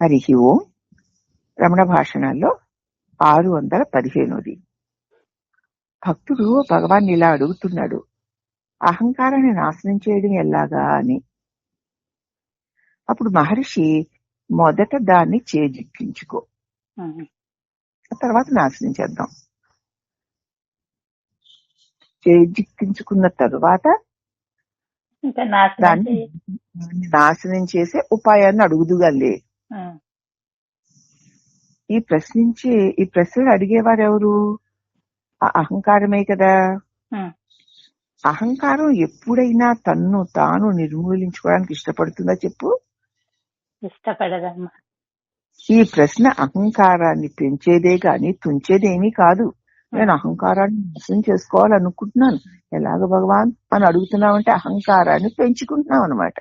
హరి ఓం. రమణ భాషణాల్లో 615. భక్తుడు భగవాన్ ఇలా అడుగుతున్నాడు, అహంకారాన్ని నాశనం చేయడం ఎలాగా అని. అప్పుడు మహర్షి, మొదట దాన్ని చేజిక్కించుకో, తర్వాత నాశనం చేద్దాం. చేజిక్కించుకున్న తరువాత దాన్ని నాశనం చేసే ఉపాయాన్ని అడుగుదుగాలే. ఈ ప్రశ్నలు అడిగేవారు ఎవరు? ఆ అహంకారమే కదా. అహంకారం ఎప్పుడైనా తన్ను తాను నిర్మూలించుకోవడానికి ఇష్టపడుతుందా చెప్పు? ఇష్టపడదమ్మా. ఈ ప్రశ్న అహంకారాన్ని పెంచేదే గాని తుంచేదేమీ కాదు. నేను అహంకారాన్ని నాశనం చేసుకోవాలనుకుంటున్నాను, ఎలాగ భగవాన్ అని అడుగుతున్నావంటే అహంకారాన్ని పెంచుకుంటున్నావు అనమాట.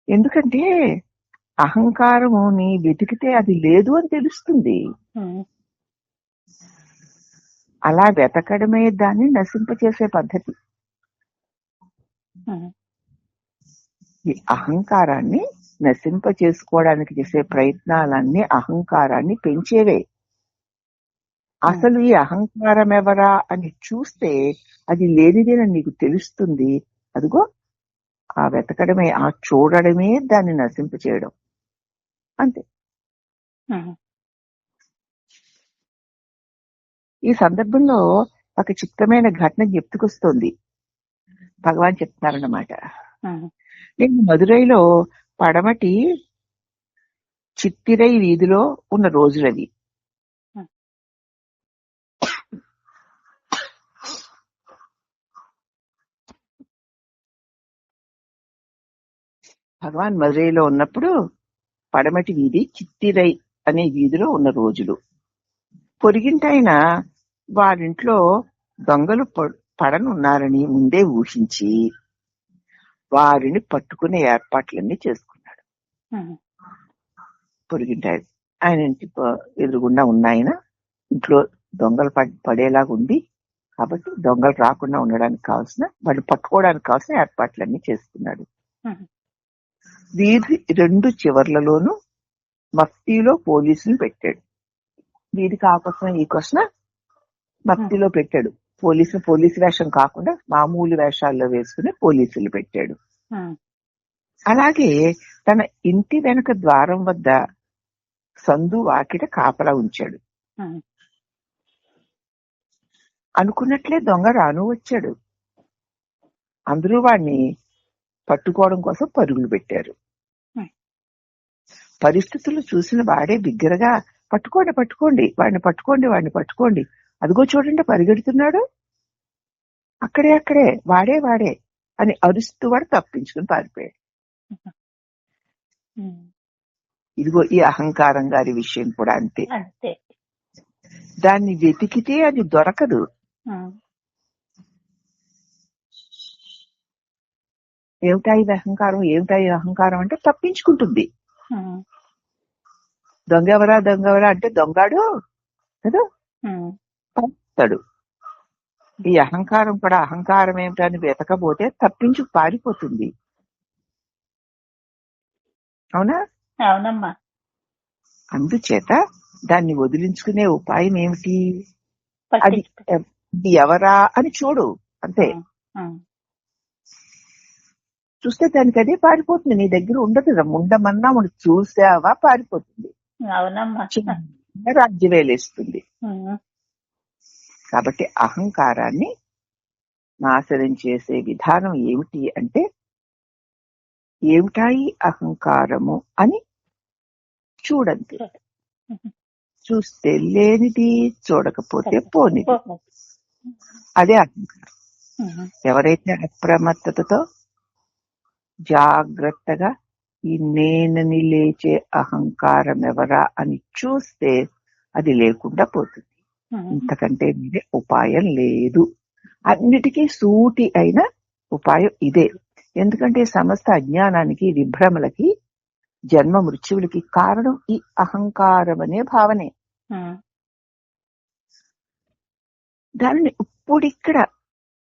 ఎందుకంటే అహంకారము నీ వెతికితే అది లేదు అని తెలుస్తుంది. అలా వెతకడమే దాన్ని నశింపచేసే పద్ధతి. ఈ అహంకారాన్ని నశింప చేసుకోవడానికి చేసే ప్రయత్నాలన్నీ అహంకారాన్ని పెంచేవే. అసలు ఈ అహంకారం ఎవరా అని చూస్తే అది లేనిదేనని నీకు తెలుస్తుంది. అదిగో ఆ వెతకడమే, ఆ చూడడమే దాన్ని నశింప చేయడం, అంతే. ఈ సందర్భంలో ఒక చిత్రమైన ఘటన జ్ఞప్తికొస్తోంది. భగవాన్ చెప్తున్నారన్నమాట. నేను మదురైలో పడమటి చిత్తిరై వీధిలో ఉన్న రోజులవి. భగవాన్ మదురైలో ఉన్నప్పుడు పడమటి వీధి చిత్తిరై అనే వీధిలో ఉన్న రోజులు. పొరిగింటైన వారింట్లో దొంగలు పడనున్నారని ముందే ఊహించి వారిని పట్టుకునే ఏర్పాట్లన్నీ చేసుకున్నాడు. పొరిగింటాయి ఆయన ఇంటి ఎదురుగుండా ఉన్నాయన ఇంట్లో దొంగలు పడేలాగా ఉంది కాబట్టి దొంగలు రాకుండా ఉండడానికి కావాల్సిన, వాళ్ళు పట్టుకోవడానికి కావాల్సిన ఏర్పాట్లన్నీ చేసుకున్నాడు. వీధి 2 చివర్లలోనూ మఫ్తీలో పోలీసులు పెట్టాడు. వీధికి ఆ కోసం ఈ కోసం మఫ్తీలో పెట్టాడు. పోలీసు వేషం కాకుండా మామూలు వేషాల్లో వేసుకుని పోలీసులు పెట్టాడు. అలాగే తన ఇంటి వెనక ద్వారం వద్ద సందు వాకిట కాపలా ఉంచాడు. అనుకున్నట్లే దొంగ రాను వచ్చాడు. అందరూ వాడిని పట్టుకోవడం కోసం పరుగులు పెట్టారు. పరిస్థితులు చూసిన వాడే బిగ్గరగా, పట్టుకోండి పట్టుకోండి, వాడిని పట్టుకోండి, వాడిని పట్టుకోండి, అదిగో చూడండి పరిగెడుతున్నాడు, అక్కడే వాడే అని అరుస్తూ వాడు తప్పించుకుని పారిపోయాడు. ఇదిగో ఈ అహంకారం గారి విషయం కూడా అంతే. దాన్ని వెతికితే అది దొరకదు. ఏమిటా ఇది అహంకారం అంటే తప్పించుకుంటుంది. దొంగెవరా అంటే దొంగాడు కదా పంపుతాడు. ఈ అహంకారం కూడా అహంకారం ఏమిటని వెతకపోతే తప్పించు పారిపోతుంది. అవునా? అవునమ్మా. అందుచేత దాన్ని వదిలించుకునే ఉపాయం ఏమిటి? అది ఎవరా అని చూడు, అంతే. చూస్తే దానికి అదే పారిపోతుంది, నీ దగ్గర ఉండదు. ఉండమన్నా మనం చూసావా పారిపోతుంది. రాజ్యవేలేస్తుంది. కాబట్టి అహంకారాన్ని నాశనం చేసే విధానం ఏమిటి అంటే, ఏమిటాయి అహంకారము అని చూడండి. చూస్తే లేనిది, చూడకపోతే పోనిది, అదే అహంకారం. ఎవరైతే అప్రమత్తతతో జాగ్రత్తగా ఈ నేనని లేచే అహంకారం ఎవరా అని చూస్తే అది లేకుండా పోతుంది. ఇంతకంటే మీదే ఉపాయం లేదు. అన్నిటికీ సూటి అయిన ఉపాయం ఇదే. ఎందుకంటే సమస్త అజ్ఞానానికి, విభ్రమలకి, జన్మ మృత్యువులకి కారణం ఈ అహంకారం అనే భావనే. దానిని ఇప్పుడిక్కడ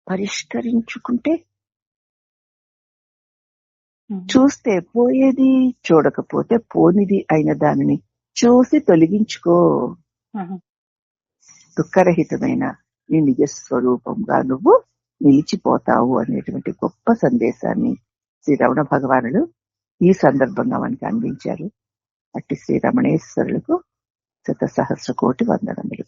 పరిష్కరించుకుంటే చూస్తే పోయేది, చూడకపోతే పోనిది అయిన దానిని చూసి తొలగించుకో. దుఃఖరహితమైన నీ నిజ స్వరూపంగా నువ్వు నిలిచిపోతావు అనేటువంటి గొప్ప సందేశాన్ని శ్రీ రమణ భగవానుడు ఈ సందర్భంగా మనకి అందించారు. అట్టి శ్రీ రమణేశ్వరులకు శత సహస్ర కోటి వందనములు.